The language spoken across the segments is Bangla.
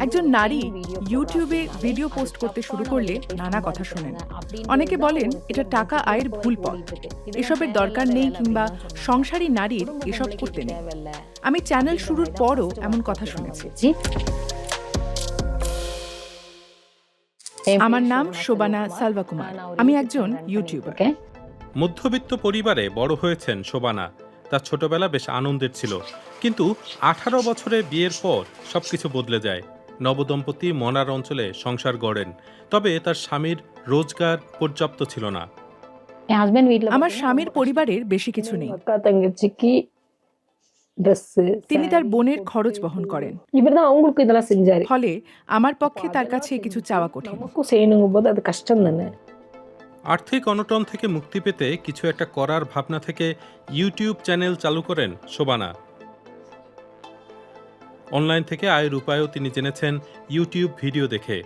একজন নারী ইউটিউবে ভিডিও পোস্ট করতে শুরু করলে নানা কথা শোনেন। অনেকে বলেন এটা টাকা আয়ের ভুল পথ, এসবের দরকার নেই কিংবা সংসারী নারীর এসব করতে নেই। আমি চ্যানেল শুরুর পরও এমন কথা শুনেছি। আমার নাম শোবানা সালভাকুমার, আমি একজন ইউটিউবার। মধ্যবিত্ত পরিবারে বড় হয়েছেন শোবানা। তার ছোটবেলা বেশ আনন্দের ছিল, কিন্তু 18 বছরে বিয়ের পর সবকিছু বদলে যায়। নবদম্পতি মনার অঞ্চলে সংসার গড়েন, তবে তার স্বামীর রোজগার পর্যাপ্ত ছিল না। আমার স্বামীর পরিবারের বেশি কিছু নেই, তিনি তার বোনের খরচ বহন করেন, ফলে আমার পক্ষে তার কাছে কিছু চাওয়া কঠিন। আর্থিক অনটন থেকে মুক্তি পেতে কিছু একটা করার ভাবনা থেকে ইউটিউব চ্যানেল চালু করেন শোবানা। অনলাইন থেকে আয়ের উপায়ও তিনি জেনেছেন ইউটিউব ভিডিও দেখে।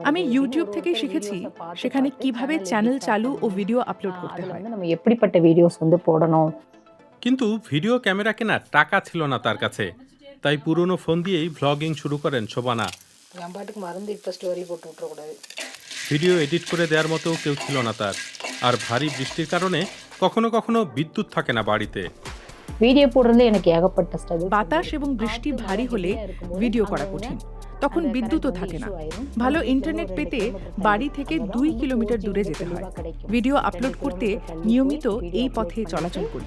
আমি ইউটিউব থেকে শিখেছি সেখানে কিভাবে চ্যানেল চালু ও ভিডিও আপলোড করতে হয়। কিন্তু ভিডিও ক্যামেরা কেনার টাকা ছিল না তার কাছে, তাই পুরনো ফোন দিয়েই ভ্লগিং শুরু করেন শোবানা। ভিডিও এডিট করে দেওয়ার মতো কেউ ছিল না তার, আর ভারী বৃষ্টির কারণে কখনো কখনো বিদ্যুৎ থাকে না বাড়িতে। বাতাস এবং বৃষ্টি ভারী হলে ভিডিও করা কঠিন, তখন বিদ্যুৎও থাকে না। ভালো ইন্টারনেট পেতে বাড়ি থেকে 2 কিলোমিটার দূরে যেতে হয়। ভিডিও আপলোড করতে নিয়মিত এই পথে চলাচল করি।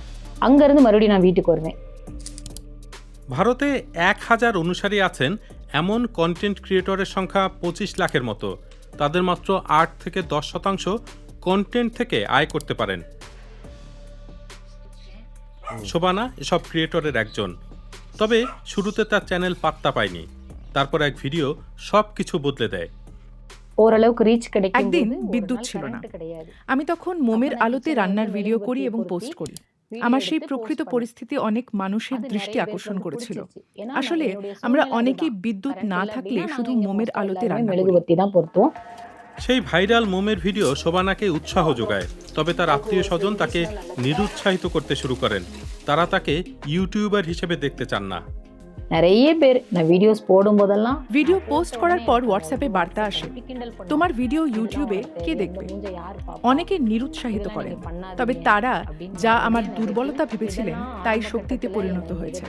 ভারতে 1000 অনুসারী আছেন এমন কন্টেন্ট ক্রিয়েটরের সংখ্যা 25 লাখের মতো। তাদের মাত্র 8 থেকে 10% কন্টেন্ট থেকে আয় করতে পারেন। শোবানা এসব ক্রিয়েটরের একজন। তবে শুরুতে তার চ্যানেল পাত্তা পায়নি, তারপর এক ভিডিও সব কিছু বদলে দেয়। একদিন বিদ্যুৎ ছিল না, আমি তখন মোমের আলোতে রান্নার ভিডিও করি এবং পোস্ট করি। আমার সেই প্রকৃত পরিস্থিতি অনেক মানুষের দৃষ্টি আকর্ষণ করেছিল। আসলে আমরা অনেকেই বিদ্যুৎ না থাকলে শুধু মোমের আলোতে রান্না করি। সেই ভাইরাল মোমের ভিডিও শোবানাকে উৎসাহ যোগায়, তবে তার আত্মীয় স্বজন তাকে নিরুৎসাহিত করতে শুরু করেন। তারা তাকে ইউটিউবার হিসেবে দেখতে চান না। ভিডিও পোস্ট করার পর হোয়াটসঅ্যাপে বার্তা আসে, তোমার ভিডিও ইউটিউবে কে দেখবে? অনেকে নিরুৎসাহিত করেন, তবে তারা যা আমার দুর্বলতা ভেবেছিলেন তাই শক্তিতে পরিণত হয়েছে।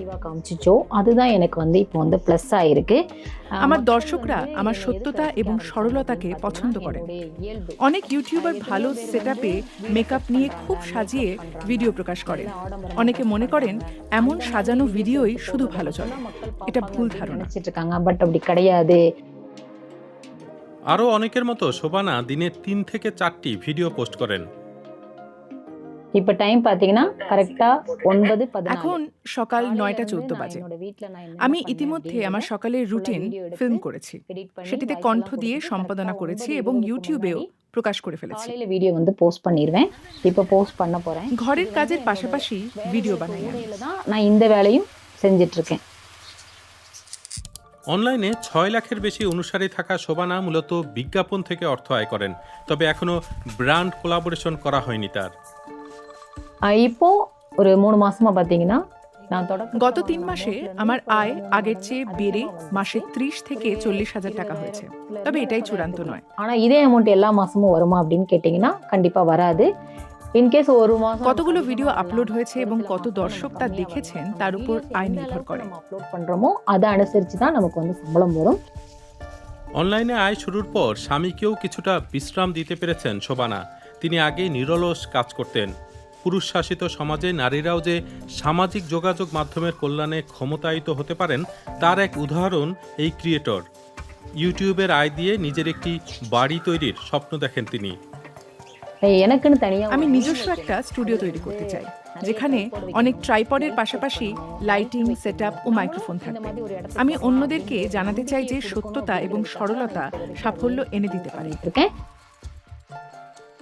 আমার দর্শকরা আমার সত্যতা এবং সরলতাকে পছন্দ করেন। অনেক ইউটিউবার ভালো সেটআপে মেকআপ নিয়ে খুব সাজিয়ে ভিডিও প্রকাশ করেন। অনেকে মনে করেন এমন সাজানো ভিডিওই শুধু ভালো চলে। এটা ভুল ধারণা। আরও অনেকের মতো শোবানা দিনে 3 থেকে 4টি ভিডিও পোস্ট করেন। এখন সকাল 9:14 বাজে। আমি ইতিমধ্যে আমার সকালের রুটিন ফিল্ম করেছি, সেটিতে কণ্ঠ দিয়ে সম্পাদনা করেছি এবং ইউটিউবেও প্রকাশ করে ফেলেছি। ঘরের কাজের পাশাপাশি ভিডিও বানাই। অনলাইনে 6 লাখের বেশি অনুসারী থাকা শোবানা মূলত বিজ্ঞাপন থেকে অর্থ আয় করেন, তবে এখনো ব্র্যান্ড কোলাবোরেশন করা হয়নি তার। গত 3 মাসে আমার আয় আগের চেয়ে বেড়ে মাসে 30 থেকে 40 হাজার টাকা হয়েছে, তবে এটাই চূড়ান্ত নয়। কতগুলো ভিডিও আপলোড হয়েছে এবং কত দর্শক তা দেখেছেন তার উপর আয় নির্ভর করে। অনলাইনে আয় শুরুর পর স্বামীকেও কিছুটা বিশ্রাম দিতে পেরেছেন শোবানা। তিনি আগে নিরলস কাজ করতেন। পুরুষ শাসিত সমাজে নারীরাও যে সামাজিক যোগাযোগ মাধ্যমের কল্যাণে ক্ষমতায়িত হতে পারেন তার এক উদাহরণ এই ক্রিয়েটর। ইউটিউবের আয় দিয়ে নিজের একটি বাড়ি তৈরির স্বপ্ন দেখেন তিনি। আমি নিজস্ব একটা স্টুডিও তৈরি করতে চাই, যেখানে অনেক ট্রাইপডের পাশাপাশি লাইটিং, সেটআপ ও মাইক্রোফোন থাকবে। আমি অন্যদেরকে জানাতে চাই যে সত্যতা এবং সরলতা সাফল্য এনে দিতে পারে।